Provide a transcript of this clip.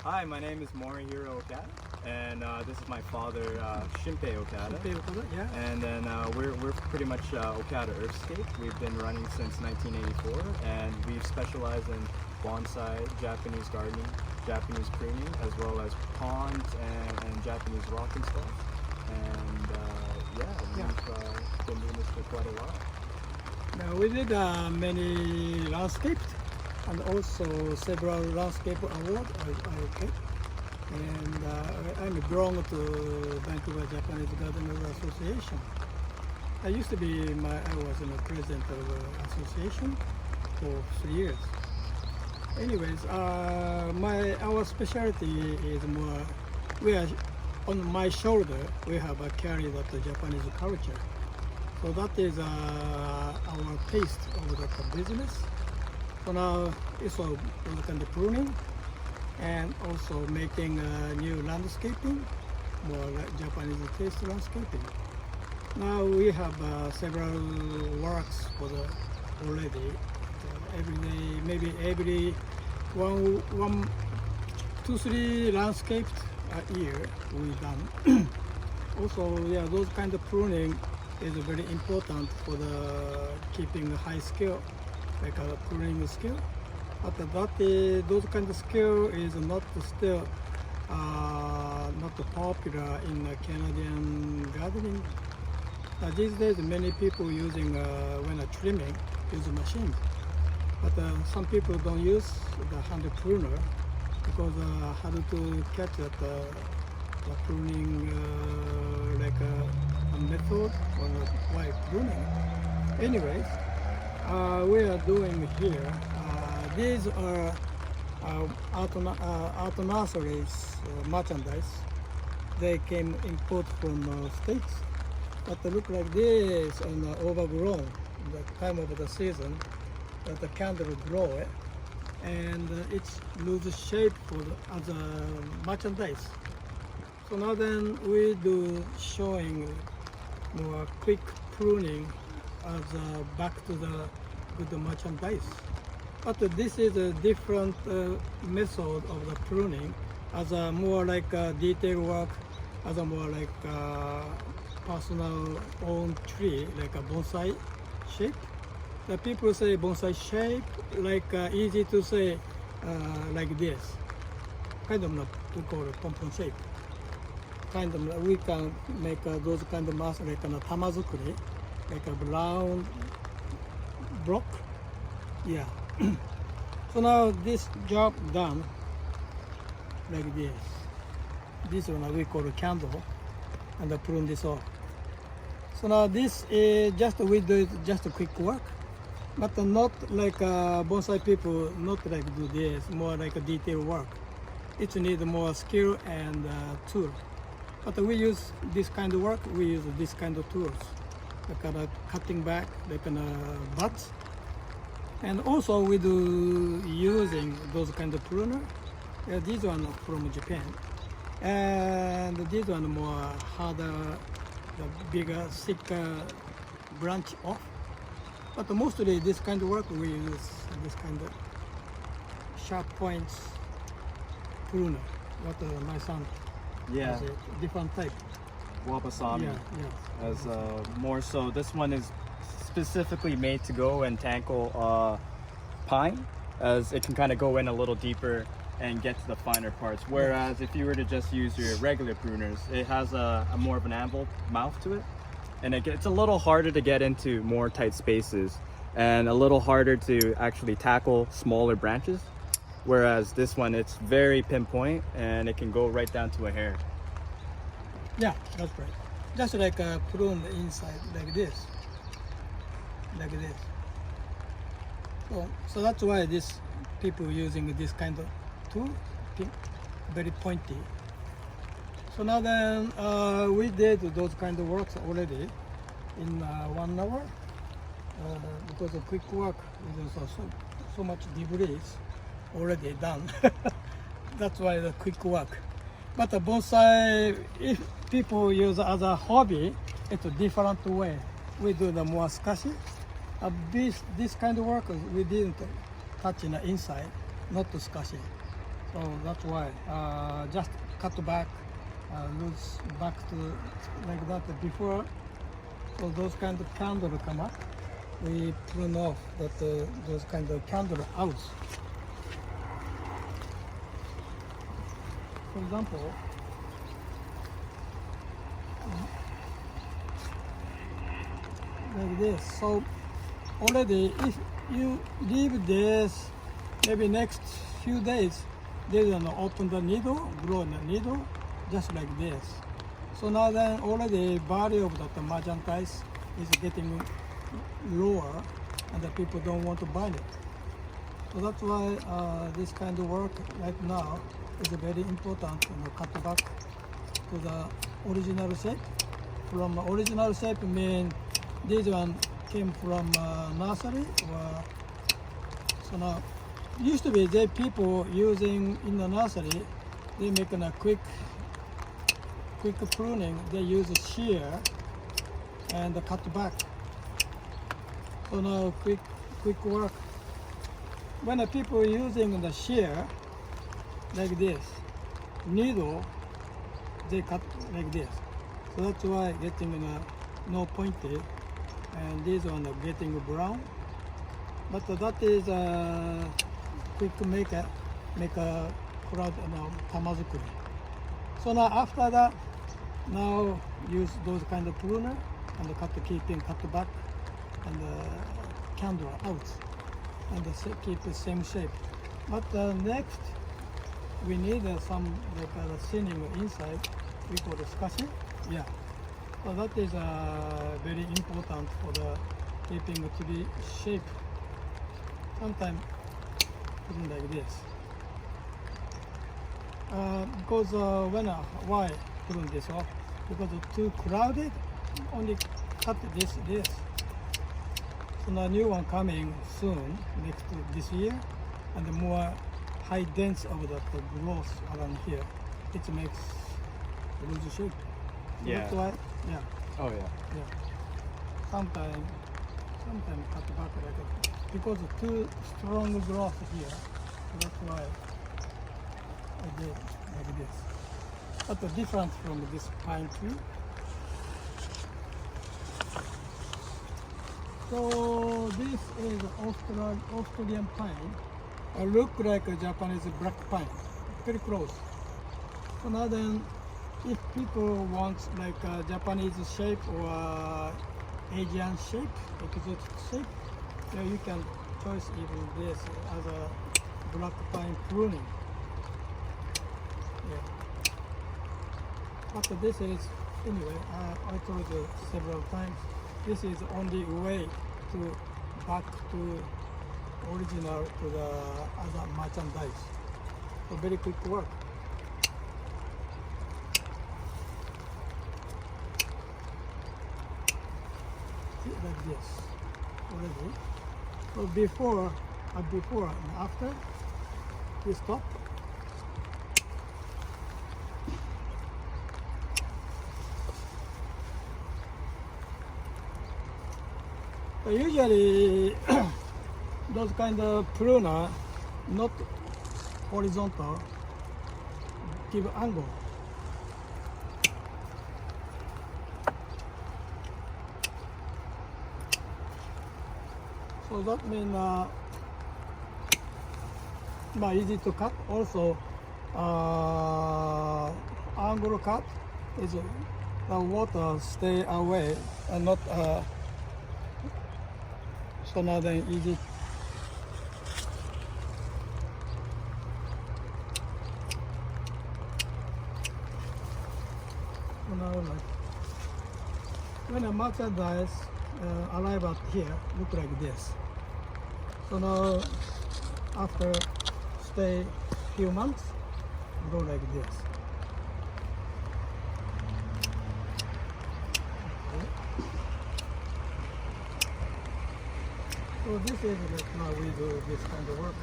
Hi, my name is Mori Okada, and this is my father, Shimpei Okada. Shimpei Okada, yeah. And then we're pretty much Okada Earthscape. We've been running since 1984, and we've specialized in bonsai, Japanese gardening, Japanese pruning, as well as ponds and Japanese rock installs. And we've been doing this for quite a while. Now we did many landscapes and also several landscape awards I get. And I'm belong to Vancouver Japanese Gardeners Association. I used to be I was president of the association for 3 years. Anyways, our specialty is more, we are on my shoulder we have carried the Japanese culture. So that is our taste of the business. So now it's all kind of pruning and also making new landscaping, more like Japanese taste landscaping. Now we have several works for the already. Every day, maybe every one, two, three landscapes a year we done. Also, yeah, those kind of pruning is very important for the keeping a high skill, like a pruning skill. But those kind of skill is not still not popular in Canadian gardening. These days, many people using when trimming use machines, but some people don't use the hand pruner because hard to catch the pruning like a method or why pruning. Anyways, we are doing here. These are art nurseries merchandise. They came import from States, but they look like this and overgrown. The time of the season, the candle grow it, and it loses shape as a merchandise. So now then we do showing more quick pruning as back to the good merchandise. But this is a different method of the pruning, as a more like detail work, as a more like personal own tree, like a bonsai shape. The people say bonsai shape, like easy to say like this, kind of we call it pom-pom shape. Kind of we can make those kind of mass like a tamazukuri, like a round block. Yeah. So now this job done like this. This one we call a candle, and I prune this off. So now this is just we do it just a quick work, but not like bonsai people not like do this, more like a detail work. It needs more skill and tool. But we use this kind of work. We use this kind of tools, like cutting back, like butts. And also we do using those kind of pruner. These one from Japan, and these one more harder, the bigger, thicker branch off. But mostly this kind of work we use this kind of sharp points pruner. What my son has a different type. Wabasami. Yeah. As more so, this one is specifically made to go and tackle pine, as it can kind of go in a little deeper and get to the finer parts. Whereas if you were to just use your regular pruners, it has a more of an anvil mouth to it, and it's a little harder to get into more tight spaces and a little harder to actually tackle smaller branches. Whereas this one, it's very pinpoint and it can go right down to a hair. Yeah, that's right. Just like prune the inside like this. Like this. So that's why this people using this kind of tool, very pointy. So now then we did those kind of works already in 1 hour because of quick work. There's so much debris already done. That's why the quick work. But the bonsai, if people use as a hobby, it's a different way. We do the more squishy. This kind of work we didn't touch in the inside, not to squishy. So that's why. Just cut back, loose back to like that before. So those kind of candle come up. We prune off that those kind of candle out. For example, like this. So already, if you leave this, maybe next few days, there's an open the needle, grow the needle, just like this. So now then already value of the merchandise is getting lower, and the people don't want to buy it. So that's why this kind of work right now is very important. Cut back to the original shape. From original shape mean this one came from nursery. So now used to be the people using in the nursery, they make a quick pruning. They use a shear and cut back. So now quick work. When the people using the shear like this, needle, they cut like this. So that's why getting no pointy, and this one are getting brown. But that is quick make a crowd tamazukuri. So now after that, now use those kind of pruner and cut back and candle out and keep the same shape. But next we need some like thinning inside. We call discussion. Yeah. So that is very important for the keeping tree shape. Sometimes put like this. Because why prune this off? Because it's too crowded. Only cut this. So the new one coming soon, next to this year, and the more high dense of the growth around here, it makes lose shape. So Yeah. that's why, yeah. Oh yeah. Yeah. Sometimes cut back like that. Because of too strong growth here. So that's why I did like this. But the difference from this pine tree. So this is Australian pine. Look like a Japanese black pine. Very close. So now then, if people want like a Japanese shape or Asian shape, exotic shape, yeah, you can choose even this as a black pine pruning. Yeah. But this is, anyway, I told you several times, this is the only way to back to original to the other merchandise. So very quick work. Like this already. So before and after, we stop. So usually those kind of pruner, not horizontal, give angle. So that means easy to cut. Also, angle cut is the water stay away and not. So now then easy. So now like when a merchandise arrive at here, look like this. So now after stay few months, go like this. Okay. So this is like now we do this kind of work.